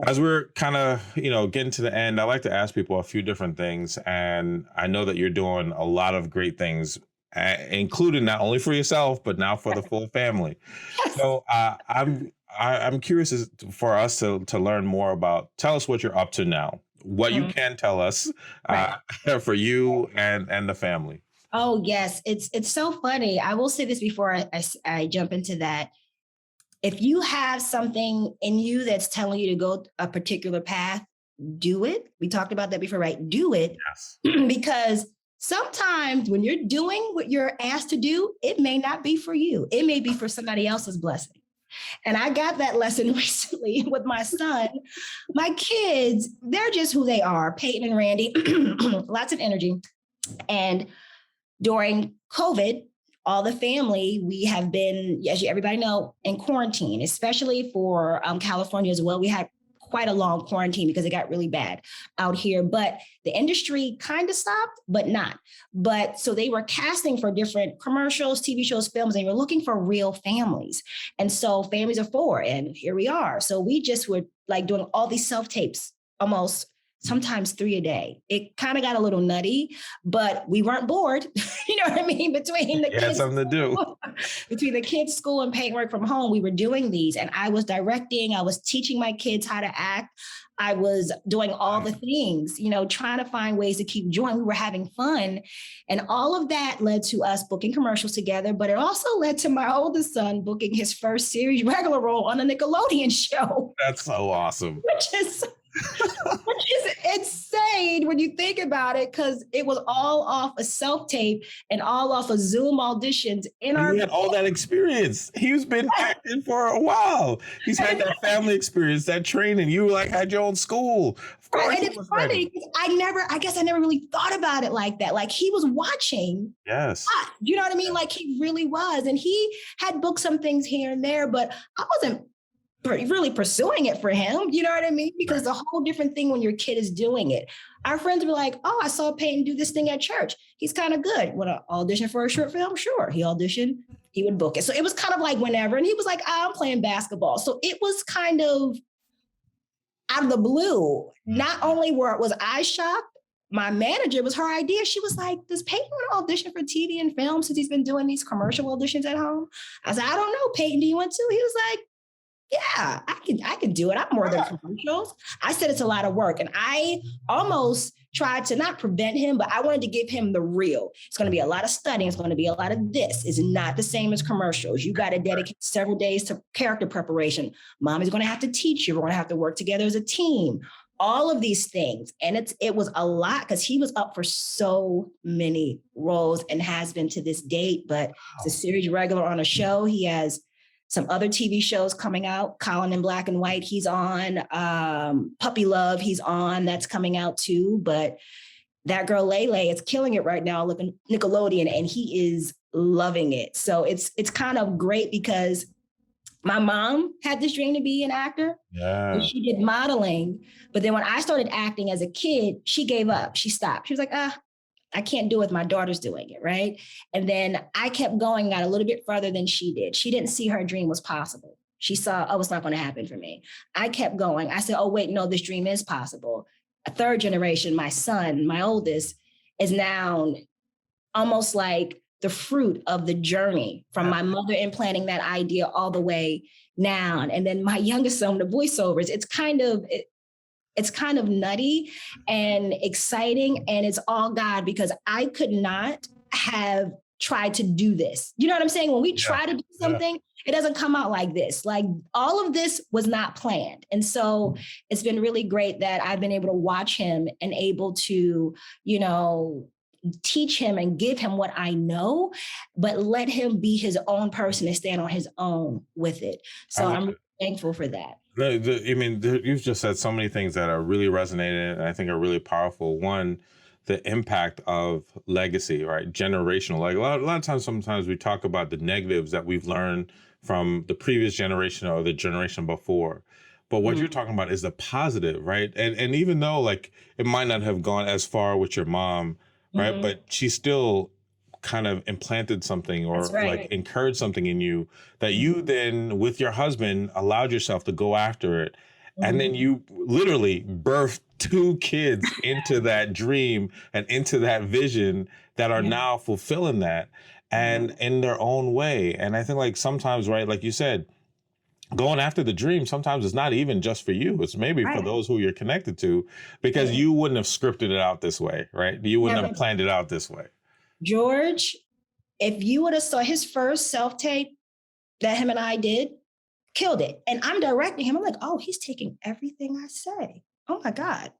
As we're kind of, getting to the end, I like to ask people a few different things. And I know that you're doing a lot of great things, including not only for yourself, but now for the full family. So I'm curious for us to learn more about, tell us what you're up to now, what you can tell us for you and the family. Oh, yes. It's so funny. I will say this before I jump into that. If you have something in you that's telling you to go a particular path, do it. We talked about that before, right? Do it. Yes. Because sometimes when you're doing what you're asked to do, it may not be for you. It may be for somebody else's blessing. And I got that lesson recently with my son. My kids, they're just who they are. Peyton and Randy, lots of energy. And during COVID, all the family, we have been, as everybody know, in quarantine, especially for California as well. We had quite a long quarantine because it got really bad out here, but the industry kind of stopped, but not. But so they were casting for different commercials, TV shows, films, and they were looking for real families. And so families of four, and here we are. So we just were like doing all these self-tapes, almost sometimes 3 a day. It kind of got a little nutty, but we weren't bored. You know what I mean? Between the kids, something to do. Between the kids' school and paintwork from home, we were doing these, and I was directing. I was teaching my kids how to act. I was doing all the things, you know, trying to find ways to keep joy. We were having fun, and all of that led to us booking commercials together. But it also led to my oldest son booking his first series regular role on a Nickelodeon show. That's so awesome. Which is insane when you think about it, because it was all off a self-tape and all off of Zoom auditions in our. He had all that experience. He's been acting for a while. He's had that family experience, that training. You like had your own school. Of course, and it's funny. I guess I never really thought about it like that. Like he was watching. Yes. You know what I mean? Like he really was, and he had booked some things here and there, but I wasn't really pursuing it for him, you know what I mean? Because it's a whole different thing when your kid is doing it. Our friends were like, oh, I saw Peyton do this thing at church. He's kind of good. Want to audition for a short film? Sure. He auditioned, he would book it. So it was kind of like whenever, and he was like, I'm playing basketball. So it was kind of out of the blue. Not only was I shocked, my manager, was her idea. She was like, does Peyton want to audition for TV and film since he's been doing these commercial auditions at home? I said, I don't know, Peyton, do you want to? He was like, yeah, I can do it. I'm more than commercials. I said it's a lot of work. And I almost tried to not prevent him, but I wanted to give him the real. It's going to be a lot of studying. It's going to be a lot of this. It's not the same as commercials. You got to dedicate several days to character preparation. Mommy's going to have to teach you. We're going to have to work together as a team. All of these things. And it was a lot because he was up for so many roles and has been to this date, but it's a series regular on a show. He has some other TV shows coming out. Colin in Black and White, he's on. Puppy Love, he's on. That's coming out too. But that girl Lele is killing it right now, looking Nickelodeon, and he is loving it. So it's kind of great because my mom had this dream to be an actor. Yeah. And she did modeling. But then when I started acting as a kid, she gave up. She stopped. She was like, I can't do it. My daughter's doing it, right? And then I kept going, got a little bit further than she did. She didn't see her dream was possible. She saw, oh, it's not going to happen for me. I kept going. I said, oh, wait, no, this dream is possible. A third generation, my son, my oldest, is now almost like the fruit of the journey from my mother implanting that idea all the way now. And then my youngest son, the voiceovers, it's kind of nutty and exciting, and it's all God, because I could not have tried to do this. You know what I'm saying? When we try to do something, it doesn't come out like this. Like all of this was not planned. And so it's been really great that I've been able to watch him and able to, you know, teach him and give him what I know, but let him be his own person and stand on his own with it. So I'm really thankful for that. You've just said so many things that are really resonating and I think are really powerful. One, the impact of legacy, right? Generational. Like a lot of times, sometimes we talk about the negatives that we've learned from the previous generation or the generation before. But what you're talking about is the positive, right? And even though like it might not have gone as far with your mom, right? But she still kind of implanted something or like encouraged something in you that you then with your husband allowed yourself to go after it. And then you literally birthed 2 kids into that dream and into that vision that are now fulfilling that and in their own way. And I think like sometimes, right, like you said, going after the dream sometimes it's not even just for you. It's maybe for those who you're connected to, because you wouldn't have scripted it out this way, right? You wouldn't have planned it out this way. George, if you would have saw his first self-tape that him and I did, killed it. And I'm directing him. I'm like, oh, he's taking everything I say. Oh my God.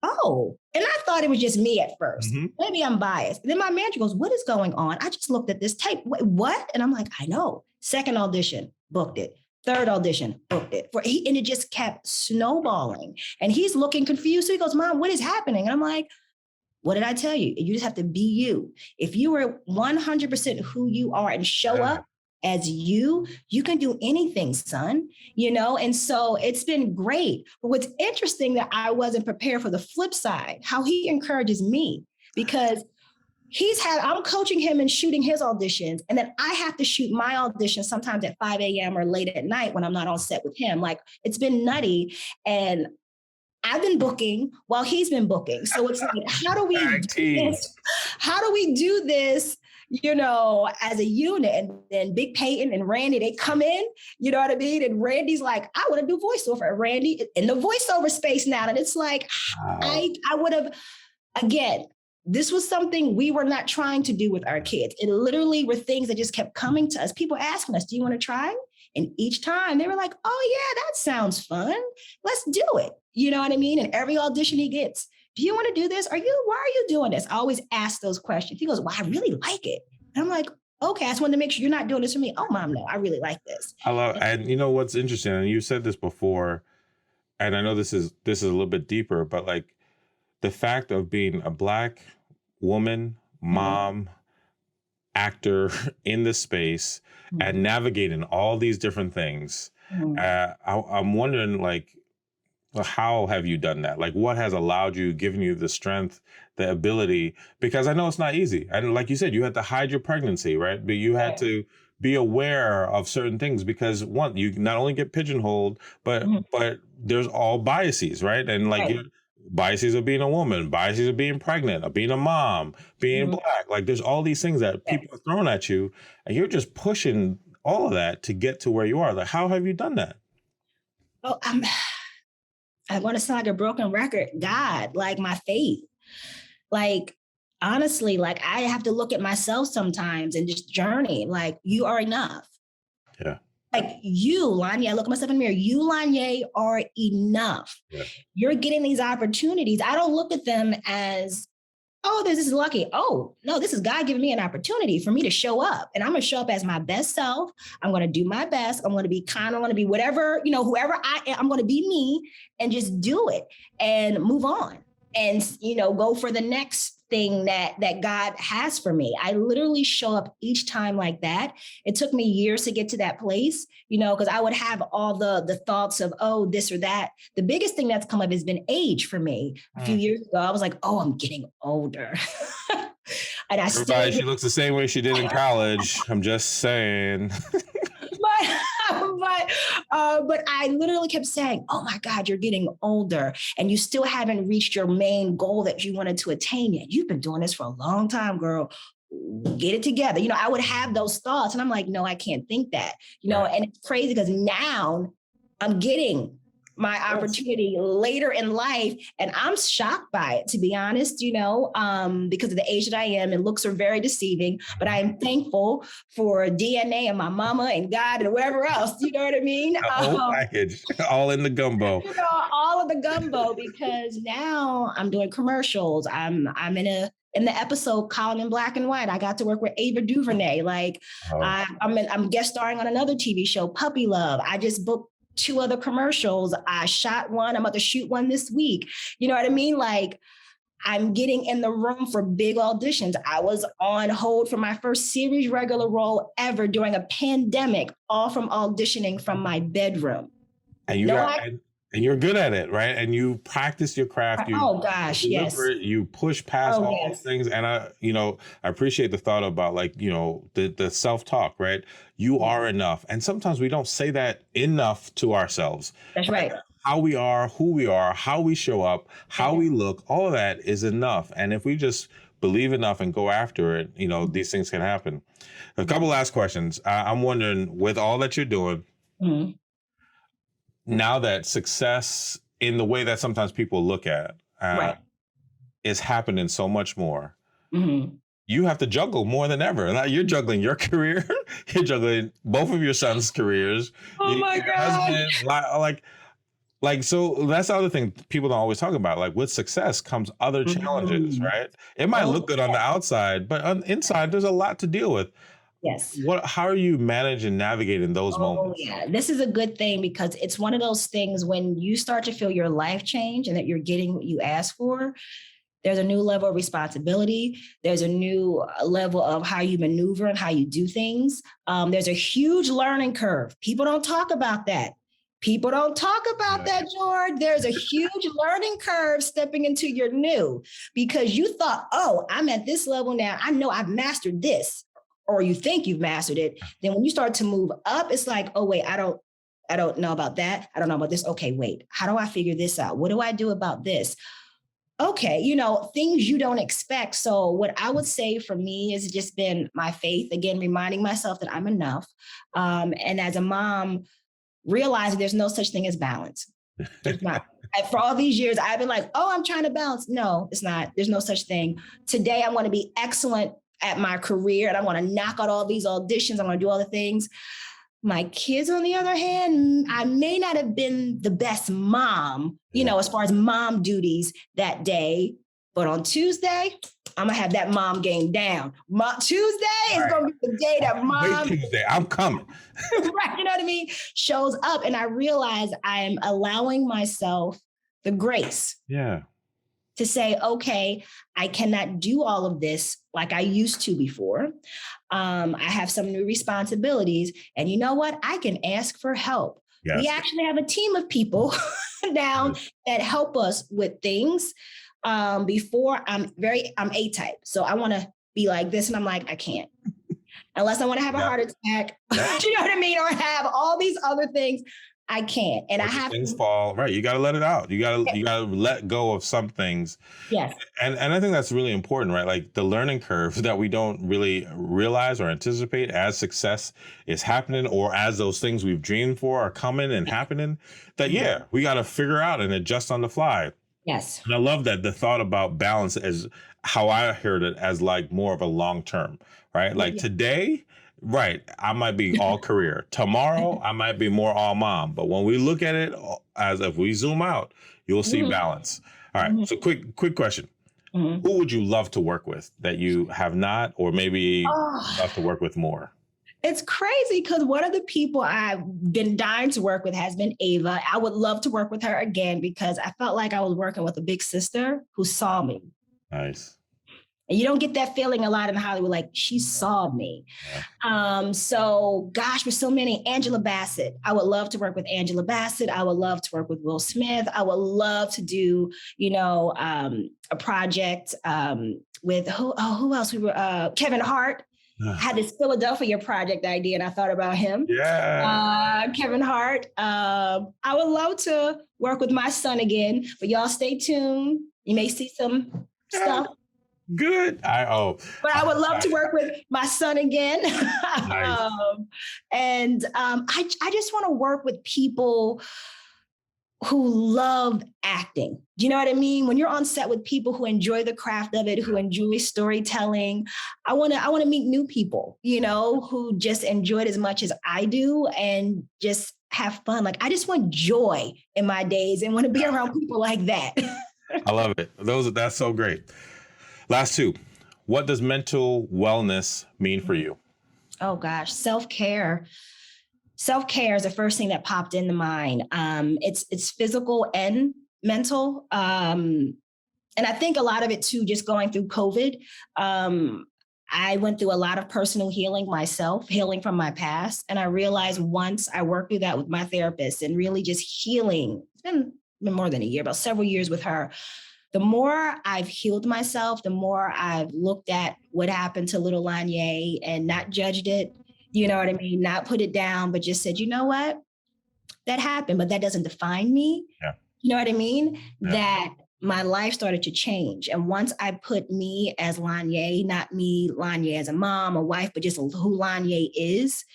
Oh, and I thought it was just me at first. Maybe I'm biased. And then my manager goes, what is going on? I just looked at this tape. Wait, what? And I'm like, I know. Second audition, booked it. Third audition, booked it. And it just kept snowballing. And he's looking confused. So he goes, Mom, what is happening? And I'm like, what did I tell you? You just have to be you. If you are 100% who you are and show up as you can do anything, son, And so it's been great. But what's interesting that I wasn't prepared for the flip side, how he encourages me, because I'm coaching him and shooting his auditions. And then I have to shoot my auditions sometimes at 5 a.m. or late at night when I'm not on set with him. Like, it's been nutty. And I've been booking while he's been booking. So it's like, how do we do this? How do we do this, as a unit? And then Big Peyton and Randy, they come in, you know what I mean? And Randy's like, I want to do voiceover. And Randy in the voiceover space now. And it's like, I would have, again, this was something we were not trying to do with our kids. It literally were things that just kept coming to us. People asking us, do you want to try? And each time they were like, oh yeah, that sounds fun. Let's do it. You know what I mean? And every audition he gets, do you want to do this? Why are you doing this? I always ask those questions. He goes, well, I really like it. And I'm like, okay, I just wanted to make sure you're not doing this for me. Oh, Mom, no, I really like this. I love, and you know what's interesting, and you said this before, and I know this is a little bit deeper, but like the fact of being a Black woman, mom, actor in the space, and navigating all these different things. I'm wondering, like, how have you done that? Like, what has allowed you, given you the strength, the ability? Because I know it's not easy. And like you said, you had to hide your pregnancy, right? But you had to be aware of certain things because one, you not only get pigeonholed, but there's all biases, right? And like biases of being a woman, biases of being pregnant, of being a mom, being Black. Like there's all these things that people are throwing at you, and you're just pushing all of that to get to where you are. Like, how have you done that? Oh, I want to sound like a broken record. God, like my faith. Like, honestly, like I have to look at myself sometimes and just journey. Like, you are enough. Yeah. Like you, Lony'e, I look at myself in the mirror. You, Lony'e, are enough. Yeah. You're getting these opportunities. I don't look at them as, oh, this is lucky. Oh, no, this is God giving me an opportunity for me to show up. And I'm going to show up as my best self. I'm going to do my best. I'm going to be kind. I'm going to be whatever, whoever I am. I'm going to be me and just do it and move on and, go for the next thing that God has for me. I literally show up each time like that. It took me years to get to that place, because I would have all the thoughts of, oh, this or that. The biggest thing that's come up has been age for me. A few years ago, I was like, oh, I'm getting older. And Everybody, she looks the same way she did in college. I'm just saying. But I literally kept saying, oh my God, you're getting older and you still haven't reached your main goal that you wanted to attain yet. You've been doing this for a long time, girl. Get it together. I would have those thoughts and I'm like, no, I can't think that, and it's crazy because now I'm getting my opportunity later in life. And I'm shocked by it, to be honest, because of the age that I am, and looks are very deceiving, but I am thankful for DNA and my mama and God and wherever else, you know what I mean? The whole package, all in the gumbo. All of the gumbo, because now I'm doing commercials. I'm in the episode Colin in Black and White. I got to work with Ava DuVernay. Like I'm guest starring on another TV show, Puppy Love. I just booked 2 other commercials. I shot one. I'm about to shoot one this week. You know what I mean? Like I'm getting in the room for big auditions. I was on hold for my first series regular role ever during a pandemic, all from auditioning from my bedroom. And you're good at it, right? And you practice your craft. Yes. You push past all these things. And I appreciate the thought about the self-talk, right? You are enough. And sometimes we don't say that enough to ourselves. That's right. How we are, who we are, how we show up, how we look, all of that is enough. And if we just believe enough and go after it, these things can happen. A couple last questions. I'm wondering, with all that you're doing, now that success in the way that sometimes people look at is happening so much more, you have to juggle more than ever. Now you're juggling your career, you're juggling both of your sons' careers. Oh my God. Husband, so that's the other thing people don't always talk about. Like with success comes other challenges, right? It might look good on the outside, but on the inside, there's a lot to deal with. Yes. how are you managing navigating those moments? Yeah, this is a good thing because it's one of those things when you start to feel your life change and that you're getting what you asked for. There's a new level of responsibility. There's a new level of how you maneuver and how you do things. There's a huge learning curve. People don't talk about that. People don't talk about that, George. There's a huge learning curve stepping into your new because you thought, oh, I'm at this level now. I know I've mastered this, or you think you've mastered it. Then when you start to move up, it's like, oh, wait, I don't know about that. I don't know about this. Okay, wait, how do I figure this out? What do I do about this? Okay, things you don't expect. So what I would say for me has just been my faith, again, reminding myself that I'm enough. And as a mom, realizing there's no such thing as balance. It's not. For all these years, I've been like, oh, I'm trying to balance. No, it's not. There's no such thing. Today, I want to be excellent at my career and I want to knock out all these auditions. I want to do all the things. My kids, on the other hand, I may not have been the best mom, as far as mom duties that day. But on Tuesday, I'm going to have that mom game down. Tuesday is going to be the day that mom... Tuesday, I'm coming. Right, you know what I mean? Shows up. And I realize I'm allowing myself the grace. Yeah. To say, okay, I cannot do all of this like I used to before. I have some new responsibilities. And you know what? I can ask for help. Yes. We actually have a team of people now that help us with things. Before I'm A-type. So I want to be like this. And I'm like, I can't. Unless I want to have a heart attack. Do you know what I mean? Or have all these other things. I can't. And I have things fall right. You got to let it out. You got to let go of some things. Yes. And I think that's really important, right? Like the learning curve that we don't really realize or anticipate as success is happening or as those things we've dreamed for are coming and happening that, we got to figure out and adjust on the fly. Yes. And I love that the thought about balance is how I heard it as like more of a long term, right? Like today, right, I might be all career. Tomorrow, I might be more all mom. But when we look at it as if we zoom out, you'll see balance. All right. So quick question. Who would you love to work with that you have not, or maybe love to work with more? It's crazy because one of the people I've been dying to work with has been Ava. I would love to work with her again because I felt like I was working with a big sister who saw me. Nice. And you don't get that feeling a lot in Hollywood, like she saw me. So gosh, there's so many. Angela Bassett. I would love to work with Angela Bassett. I would love to work with Will Smith. I would love to do, a project with who else? We were Kevin Hart. Had this Philadelphia project idea and I thought about him. Yeah. Kevin Hart. I would love to work with my son again, but y'all stay tuned. You may see some stuff. Good. But I would love to work with my son again. Nice. I just want to work with people who love acting. Do you know what I mean? When you're on set with people who enjoy the craft of it, who enjoy storytelling, I want to meet new people, who just enjoy it as much as I do and just have fun. Like I just want joy in my days and want to be around people like that. I love it. That's so great. Last two. What does mental wellness mean for you? Oh gosh, self-care. Self-care is the first thing that popped into mind. It's physical and mental. And I think a lot of it too, just going through COVID. I went through a lot of personal healing myself, healing from my past. And I realized once I worked through that with my therapist and really just healing, it's been more than a year, about several years with her. The more I've healed myself, the more I've looked at what happened to little Lonye and not judged it. You know what I mean? Not put it down, but just said, you know what? That happened, but that doesn't define me. Yeah. You know what I mean? Yeah. That my life started to change. And once I put me as Lonye, not me, Lonye as a mom, a wife, but just who Lonye is,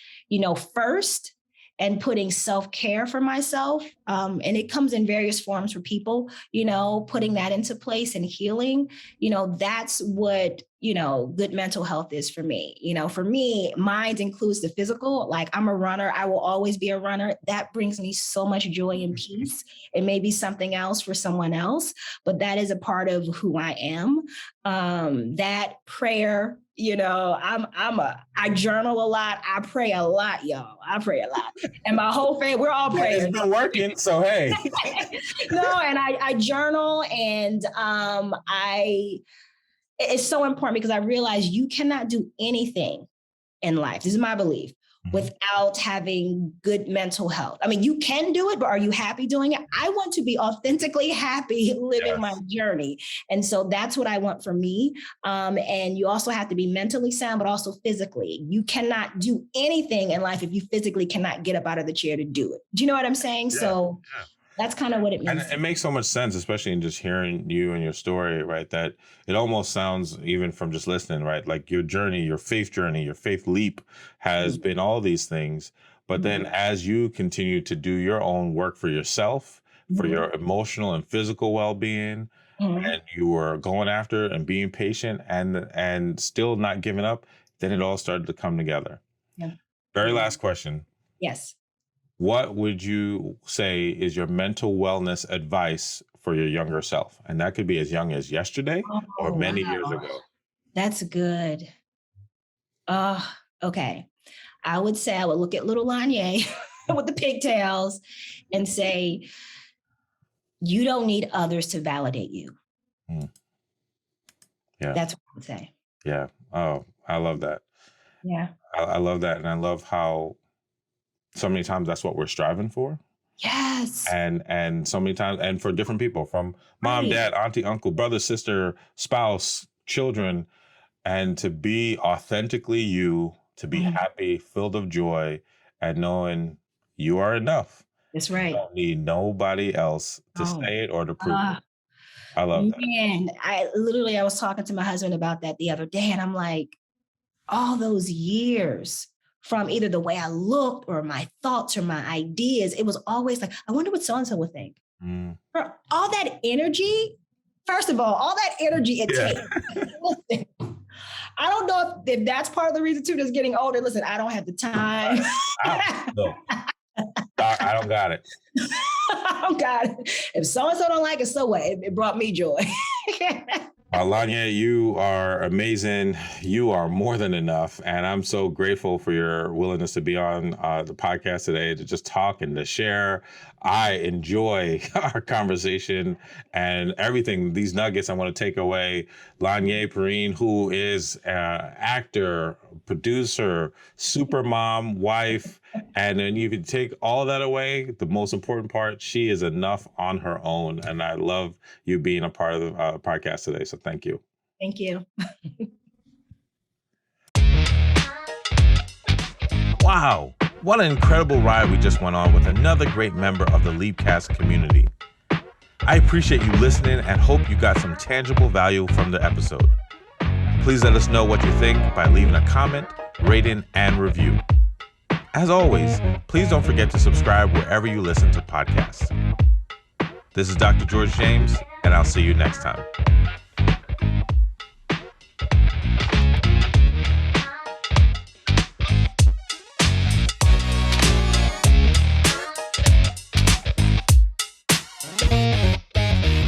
first, and putting self-care for myself. And it comes in various forms for people, putting that into place and healing, that's what good mental health is for me. For me, mine includes the physical. Like, I'm a runner. I will always be a runner. That brings me so much joy and peace. It may be something else for someone else, but that is a part of who I am. That prayer, I journal a lot. I pray a lot, y'all. I pray a lot. And my whole family, we're all praying. It's been working, so hey. No, and I journal, and it's so important because I realize you cannot do anything in life. This is my belief, without having good mental health. I mean, you can do it, but are you happy doing it? I want to be authentically happy living my journey. And so that's what I want for me. And you also have to be mentally sound, but also physically. You cannot do anything in life if you physically cannot get up out of the chair to do it. Do you know what I'm saying? Yeah. So that's kind of what it means. And it makes so much sense, especially in just hearing you and your story, right? That it almost sounds, even from just listening, right? Like your journey, your faith leap has been all these things. But then as you continue to do your own work for yourself, for your emotional and physical well-being, and you were going after and being patient and still not giving up, then it all started to come together. Yeah. Very last question. Yes. What would you say is your mental wellness advice for your younger self? And that could be as young as yesterday or many years ago. That's good. Okay. I would say I would look at little Lonye with the pigtails and say, you don't need others to validate you. Yeah. That's what I would say. Yeah. Oh, I love that. Yeah. I love that. And I love how so many times that's what we're striving for. Yes. And so many times, and for different people, from mom, dad, auntie, uncle, brother, sister, spouse, children, and to be authentically you, to be happy, filled of joy, and knowing you are enough. That's right. You don't need nobody else to say it or to prove it. I love that. Man, I was talking to my husband about that the other day, and I'm like, all those years, from either the way I looked or my thoughts or my ideas, it was always like, I wonder what so-and-so would think. For all that energy, first of all that energy it takes. Listen, I don't know if that's part of the reason too, that's getting older. Listen, I don't have the time. No. I don't got it. I don't got it. If so-and-so don't like it, so what? It brought me joy. Lony'e, you are amazing. You are more than enough. And I'm so grateful for your willingness to be on the podcast today, to just talk and to share. I enjoy our conversation and everything, these nuggets I want to take away. Lony'e Perrine, who is an actor, producer, super mom, wife, and then you can take all that away. The most important part, she is enough on her own. And I love you being a part of the podcast today. So thank you. Thank you. Wow. What an incredible ride we just went on with another great member of the Leapcast community. I appreciate you listening and hope you got some tangible value from the episode. Please let us know what you think by leaving a comment, rating, and review. As always, please don't forget to subscribe wherever you listen to podcasts. This is Dr. George James, and I'll see you next time.